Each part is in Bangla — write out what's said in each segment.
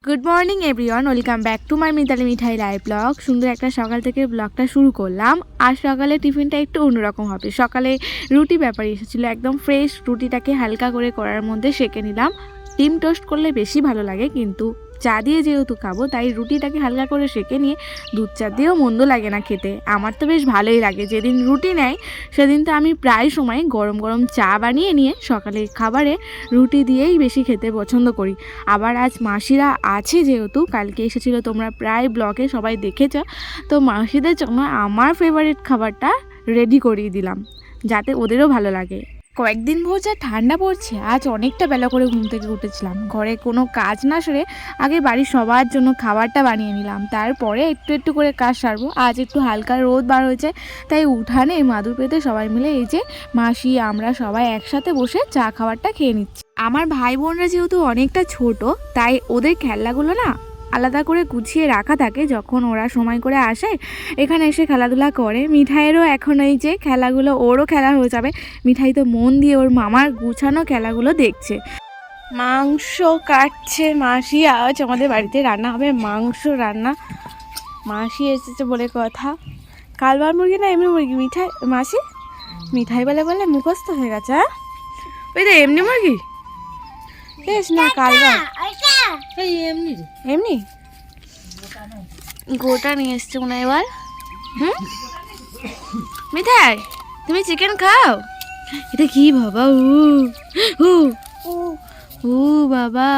Good morning everyone, welcome back to my Mitali Mithai live blog. সুন্দর একটা সকাল থেকে ব্লগটা শুরু করলাম। আর সকালে টিফিনটা একটু অন্যরকম হবে। সকালে রুটি ব্যাপারে এসেছিলো, একদম ফ্রেশ রুটিটাকে হালকা করে করার মধ্যে সেঁকে নিলাম। ডিম টোস্ট করলে বেশি ভালো লাগে, কিন্তু চা দিয়ে যেহেতু খাবো তাই রুটিটাকে হালকা করে সেঁকে নিয়ে দুধ চা দিয়েও মন্দ লাগে না খেতে। আমার তো বেশ ভালোই লাগে। যেদিন রুটি নেয় সেদিন তো আমি প্রায় সময় গরম গরম চা বানিয়ে নিয়ে সকালে খাবারে রুটি দিয়েই বেশি খেতে পছন্দ করি। আবার আজ মাসিরা আছে, যেহেতু কালকে এসেছিলো, তোমরা প্রায় ব্লগে সবাই দেখেছ, তো মাসিদের জন্য আমার ফেভারিট খাবারটা রেডি করিয়ে দিলাম যাতে ওদেরও ভালো লাগে। কয়েকদিন ভোর যা ঠান্ডা পড়ছে, আজ অনেকটা বেলা করে ঘুম থেকে উঠেছিলাম। ঘরে কোনো কাজ না সেরে আগে বাড়ির সবার জন্য খাবারটা বানিয়ে নিলাম, তারপরে একটু একটু করে কাজ সারবো। আজ একটু হালকা রোদ বার হয়েছে, তাই উঠানে মাদুর পেতে সবাই মিলে এই যে মাসি আমরা সবাই একসাথে বসে চা খাবারটা খেয়ে নিচ্ছি। আমার ভাই বোনরা যেহেতু অনেকটা ছোট, তাই ওদের খেলনাগুলো না আলাদা করে গুছিয়ে রাখা থাকে। যখন ওরা সময় করে আসে এখানে এসে খেলাধুলা করে। মিঠাইয়েরও এখন এই যে খেলাগুলো, ওরও খেলা হয়ে যাবে। মিঠাই তো মন দিয়ে ওর মামার গুছানো খেলাগুলো দেখছে। মাংস কাটছে মাসি। আজ আমাদের বাড়িতে রান্না হবে মাংস রান্না। মাসি এসেছে বলে কথা। কালবার মুরগি না এমনি মুরগি? মিঠাই মাসি মিঠাই বলে বলে মুখস্থ হয়ে গেছে। হ্যাঁ, ওই তো এমনি মুরগি বেশ না, কালবার এমনি এমনি গোটা নিয়ে এসছে মনে হয়। এবার মিঠাই তুমি চিকেন খাও? এটা কি বাবা? উ উ উ বাবা,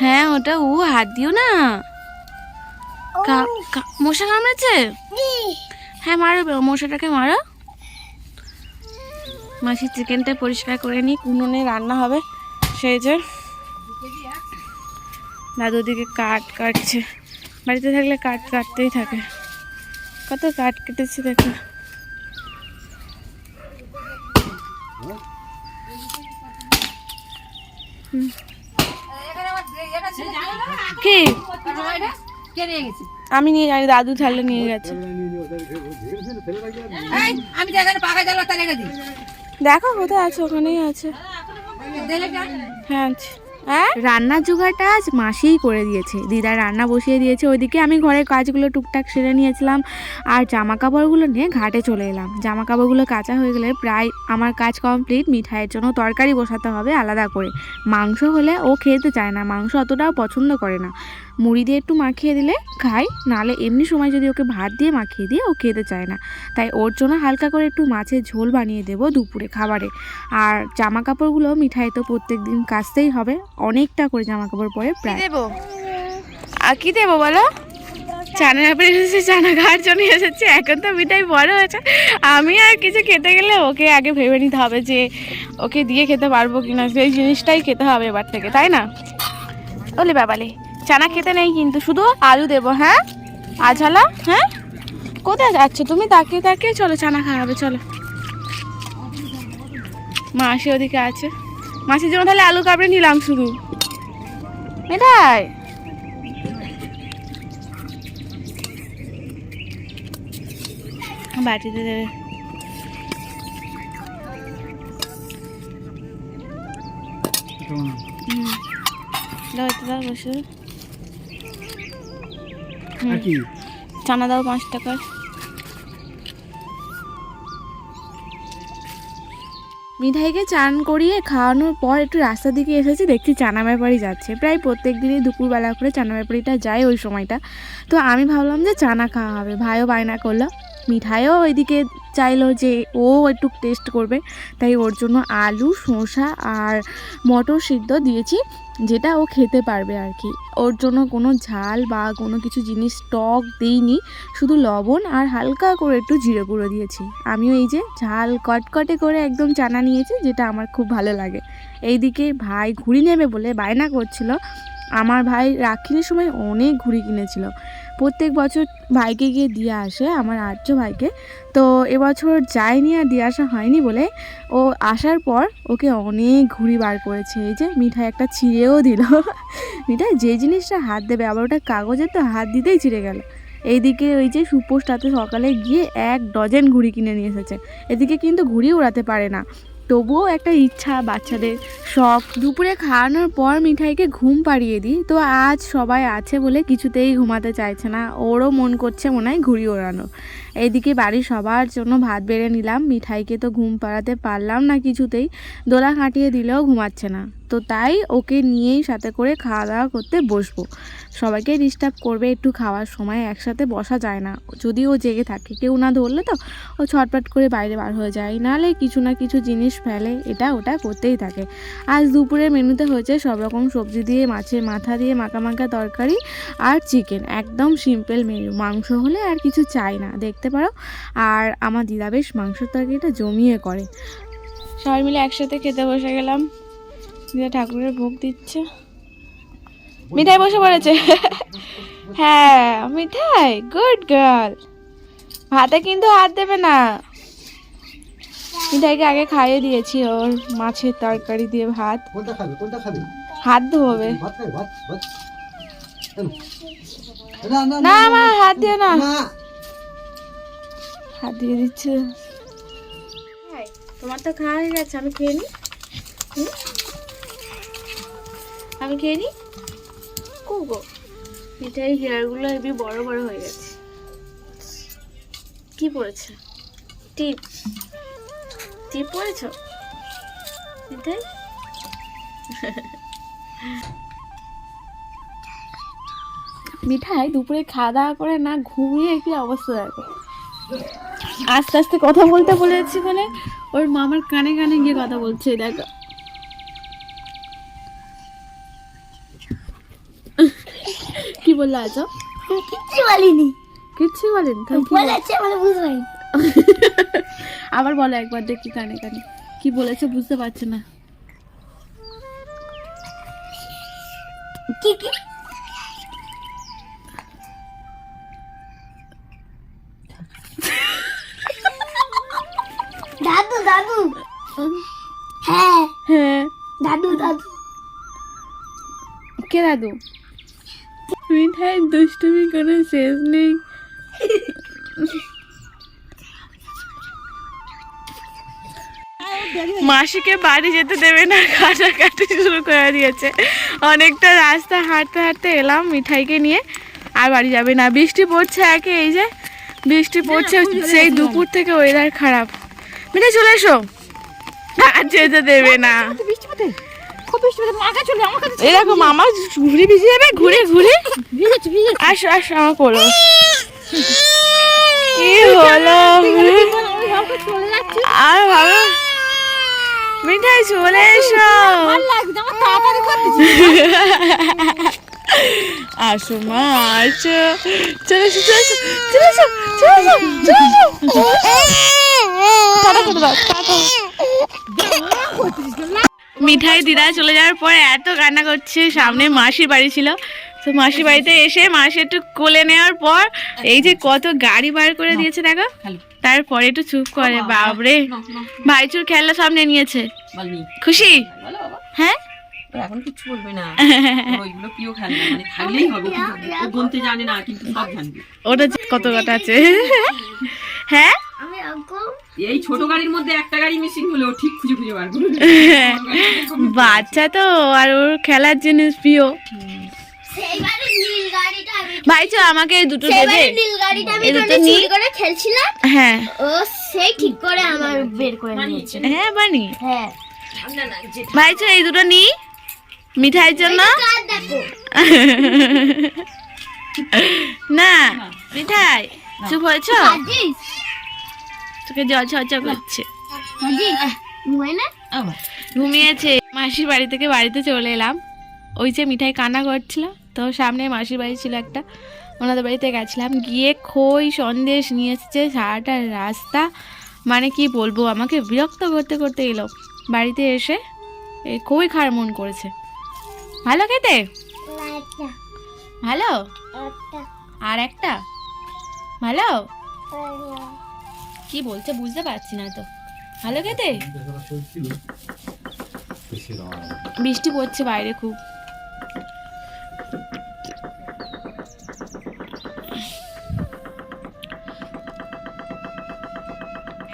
হ্যাঁ ওটা হাত দিও না। মশা কামড়েছে? হ্যাঁ মারো, মশাটাকে মারো। মাসি চিকেনটা পরিষ্কার করে নিই, উনুনে রান্না হবে। সেই যে দাদু দিকে কাঠ কাটছে। বাড়িতে থাকলে কাঠ কাটতেই থাকে। কত কাঠ কেটেছে দেখো। কি আমি নিয়ে যাই, দাদু থাকলে নিয়ে গেছে। দেখো কোথায় আছে, ওখানেই আছে। হ্যাঁ রান্নার জোগাড়টা আজ মাসিই করে দিয়েছে। দিদা রান্না বসিয়ে দিয়েছে, ওইদিকে আমি ঘরের কাজগুলো টুকটাক সেরে নিয়েছিলাম। আর জামা কাপড়গুলো নিয়ে ঘাটে চলে এলাম। জামা কাপড়গুলো কাচা হয়ে গেলে প্রায় আমার কাজ কমপ্লিট। মিঠাইয়ের জন্য তরকারি বসাতে হবে আলাদা করে। মাংস হলে ও খেতে চায় না, মাংস অতটাও পছন্দ করে না। মুড়ি দিয়ে একটু মাখিয়ে দিলে খাই, নাহলে এমনি সময় যদি ওকে ভাত দিয়ে মাখিয়ে দিয়ে ও খেতে চায় না। তাই ওর জন্য হালকা করে একটু মাছের ঝোল বানিয়ে দেবো দুপুরে খাবারে। আর জামা কাপড়গুলো মিঠাই তো প্রত্যেক দিন কাচতেই হবে, অনেকটা করে জামা কাপড় পরে প্রায়। দেবো আর কি দেবো বলো? চানা ব্যাপারে এসেছে, চানা খাওয়ার জন্য এসেছে। এখন তো মিঠাই বড় হয়েছে, আমি আর কিছু খেতে গেলে ওকে আগে ভেবে নিতে হবে যে ওকে দিয়ে খেতে পারবো কিনা। সেই জিনিসটাই খেতে হবে এবার থেকে, তাই না? বলি বাবালি চানা খেতে নেই কিন্তু, শুধু আলু দেবো। হ্যাঁ আজ হলো। হ্যাঁ কোথায় যাচ্ছ তুমি? তাকিয়ে তাকিয়ে চলো, চানা খাওয়াবে চলো। মাসি ওদিকে আছে, মাসির জন্য তাহলে আলু কাপড়ে নিলাম শুধু। মিঠাই বাটিতে দেবে। দাও বসে। চানা দাও 5 টাকার। মিঠাইকে চান করিয়ে খাওয়ানোর পর একটু রাস্তার দিকে এসেছি, দেখছি চানা ব্যাপারী যাচ্ছে। প্রায় প্রত্যেক দিনই দুপুরবেলা করে চানা ব্যাপারীটা যায় ওই সময়টা। তো আমি ভাবলাম যে চানা খাওয়া হবে, ভাইও বায়না করলো। মিঠাইও ওইদিকে চাইলো যে ও একটু টেস্ট করবে, তাই ওর জন্য আলু শসা আর মটর সিদ্ধ দিয়েছি, যেটা ও খেতে পারবে আর কি। ওর জন্য কোনো ঝাল বা কোনো কিছু জিনিস টক দিইনি, শুধু লবণ আর হালকা করে একটু জিরে গুঁড়ো দিয়েছি। আমিও এই যে ঝাল কটকটে করে একদম চানা নিয়েছি, যেটা আমার খুব ভালো লাগে। এইদিকে ভাই ঘুড়ি নেবে বলে বায়না করছিল। আমার ভাই রাখির সময় অনেক ঘুড়ি কিনেছিল, প্রত্যেক বছর ভাইকে গিয়ে দিয়ে আসে, আমার আর্য ভাইকে। তো এবছর যায়নি আর দিয়ে আসা হয়নি বলে ও আসার পর ওকে অনেক ঘুড়ি বার করেছে। এই যে মিঠাই একটা ছিঁড়েও দিল। মিঠাই যে জিনিসটা হাত দেবে, আবার ওটা কাগজের, তো হাত দিতেই ছিঁড়ে গেল। এইদিকে ওই যে সুপোষটাতে সকালে গিয়ে 1 ডজন ঘুড়ি কিনে নিয়ে এসেছে। এদিকে কিন্তু ঘুড়ি উড়াতে পারে না, তবুও একটা ইচ্ছা বাচ্চাদের শখ। দুপুরে খাওয়ানোর পর মিঠাইকে ঘুম পাড়িয়ে দিই, তো আজ সবাই আছে বলে কিছুতেই ঘুমাতে চাইছে না, ওরও মন করছে মনে হয় ঘুড়ি ওড়ানো। এইদিকে বাড়ির সবার জন্য ভাত বেড়ে নিলাম, মিঠাইকে তো ঘুম পাড়াতে পারলাম না কিছুতেই, দোলা খাটিয়ে দিলেও ঘুমাচ্ছে না, তো তাই ওকে নিয়েই সাথে করে খাওয়া দাওয়া করতে বসবো। সবাইকে ডিস্টার্ব করবে একটু খাওয়ার সময়, একসাথে বসা যায় না, যদি ও জেগে থাকে কেউ না ধরলে তো ও ছটপট করে বাইরে বার হয়ে যায়, নাহলে কিছু না কিছু জিনিস ফেলে, এটা ওটা করতেই থাকে। আজ দুপুরের মেনুতে হয়েছে সব রকম সবজি দিয়ে, মাছের মাথা দিয়ে মাখা মাখা তরকারি আর চিকেন, একদম সিম্পল মেনু। মাংস হলে আর কিছু চাই না, দেখতে পারো। আর আমার দিদা বেশ মাংসের তরকারিটা জমিয়ে করে। সবাই মিলে একসাথে খেতে বসে গেলাম, দিদা ঠাকুরের ভোগ দিচ্ছে, মিঠাই বসে পড়েছে। হ্যাঁ মিঠাই, গুড গার্ল। ভাতে কিন্তু হাত দেবে না। মিঠাইকে আগে খাইয়ে দিয়েছি ওর মাছের তরকারি দিয়ে ভাত, হাত ধোবে না, মা হাত দিয়ে না, হাত দিয়ে দিচ্ছে। তোমার তো খাওয়া হয়ে গেছে, আমি খেয়ে নি, আমি খেয়ে নি। কুগো মিঠাই হেয়ারগুলো হেবি বড় বড় হয়ে গেছে। কি পড়েছে? টিপ, টিপ পড়েছ মিঠাই? মিঠাই দুপুরে খাওয়া দাওয়া করে না ঘুমিয়ে কি অবস্থা দেখো। আস্তে আস্তে কথা বলতে বলেছি বলে ওর মামার কানে কানে গিয়ে কথা বলছে, দেখো। কি বললো আজ? কিচ্ছু বলিনি, কিচ্ছু বলেন? বলেছে মানে বুঝবাই। আবার বলো একবার দেখি কানে কানে কি বলেছে, বুঝতে পারছে না। কি কি? দাদু দাদু, হ্যাঁ হ্যাঁ দাদু দাদু। কে দাদু? মিঠাই দুষ্টুমি কোনো শেষ নেই। মাসিকে বাড়ি যেতে দেবে না, কাটাকাটি শুরু করে দিয়েছে। অনেকটা রাস্তা হাঁটতে হাঁটতে এলাম মিঠাইকে নিয়ে, আর বাড়ি যাবে না। বৃষ্টি পড়ছে একে, এই যে বৃষ্টি পড়ছে, সেই দুপুর থেকে ওয়েদার খারাপ। মিঠাই চলে এসো, আর যেতে দেবে না। এরকম মামা ঘুরে ভিজে যাবে, ঘুরে ঘুরে আসো আসো আমার কোলো। কি হলো? আর ভালো মিঠাই চলে এসো, আসো মা আসো, চলে এসো চলে এসো চলে এসো চলে এসো চলে এসো। টাটা করে দাও, টাটা। মিঠাই দিদা চলে যাওয়ার পরে এত কান্না করছে, সামনে মাসির বাড়ি ছিল, তো মাসির বাড়িতে এসে মাসি একটু কোলে নেওয়ার পর এই যে কত গাড়ি বার করে দিয়েছে দেখো, তারপরে একটু চুপ করে। বাবরে, ভাইচুর খেলা সামনে নিয়েছে, খুশি? হ্যাঁ এখন কিছু বলবে না, ওইগুলো প্রিয় খেলনা, মানে থাকলেই হবে, ও গুনতে জানে না কিন্তু সব জানবে। ওটা কত কটা আছে? হ্যাঁ এই ছোট গাড়ির মধ্যে একটা গাড়ি মিসিং হলেও ঠিক খুঁজে খুঁজে বার করবে। বাচ্চা তো, আর ওর খেলার জিনিস প্রিয়। ভাইচু আমাকে এই দুটো দে দে। এই দুটো নিয়ে করে খেলছিলাম, হ্যাঁ ও সেই ঠিক করে আমার বের করে নিয়েছে। হ্যাঁ বানি, হ্যাঁ ভাইচু এই দুটো নি মিঠাইয়ের জন্য। দেখো না মিঠাই চুপ হয়েছ, আজিজ তোকে জল ঝরঝর করছে। আজিজ ঘুমাই না, ঘুমিয়েছে। মাসির বাড়ি থেকে বাড়িতে চলে এলাম, ওই যে মিঠাই কান্না করছিল, তো সামনে মাসির বাড়ি ছিল একটা, ওনাদের বাড়িতে গেছিলাম, গিয়ে খই সন্দেশ নিয়ে এসেছে সারাটা রাস্তা, মানে কি বলবো, আমাকে বিরক্ত করতে করতে এলো। বাড়িতে এসে এই খই খাওয়ার মন করেছে। ভালো খেতে, ভালো, আর একটা ভালো, কি বলছে বুঝতে পারছি না তো। ভালো খেতে, বৃষ্টি পড়ছে বাইরে খুব।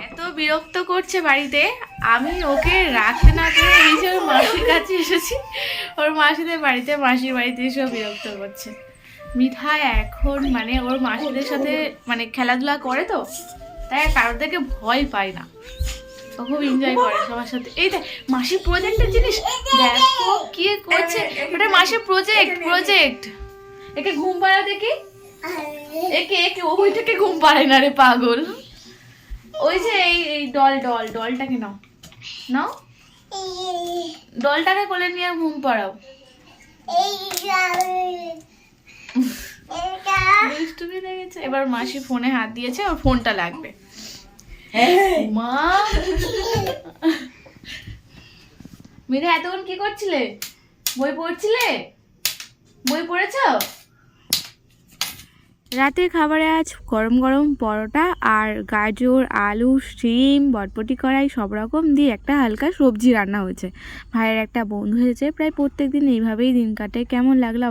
এত বিরক্ত করছে বাড়িতে, আমি ওকে রাখতে না পেরে এই যে ওর মাসির কাছে এসেছি, ওর মাসিদের বাড়িতে, মাসির বাড়িতে এসেও বিরক্ত করছে। মিঠাই এখন মানে ওর মাসিদের সাথে মানে খেলাধুলা করে তো, তাই কারোর থেকে ভয় পায় না, ও খুব এনজয় করে সবার সাথে। এই দেখ মাসির প্রজেক্টের জিনিস দেখো কি করছে, ওটা মাসির প্রজেক্ট। একে ঘুম পাড়া দেখি, একে ওইটাকে ঘুম পাড়ায় না রে পাগল। ওই যে এই ডলটাকে নাও, ডলটাকে কোলে নিয়ে ঘুম পাড়াও। দুষ্টুমি দেখেছে। এবার মাসি ফোনে হাত দিয়েছে, ওর ফোনটা লাগবে। মা মেয়েরা এতক্ষণ কি করছিলে? বই পড়ছিলে? বই পড়েছো? রাতের খাবারে আজ গরম গরম পরোটা আর গাজর, আলু, শিম, বটবটি কড়াই সব রকম দিয়ে একটা হালকা সবজি রান্না হয়েছে। ভাইয়ের একটা বন্ধু হয়েছে, প্রায় প্রত্যেক দিন এইভাবেই দিন কাটে। কেমন লাগলো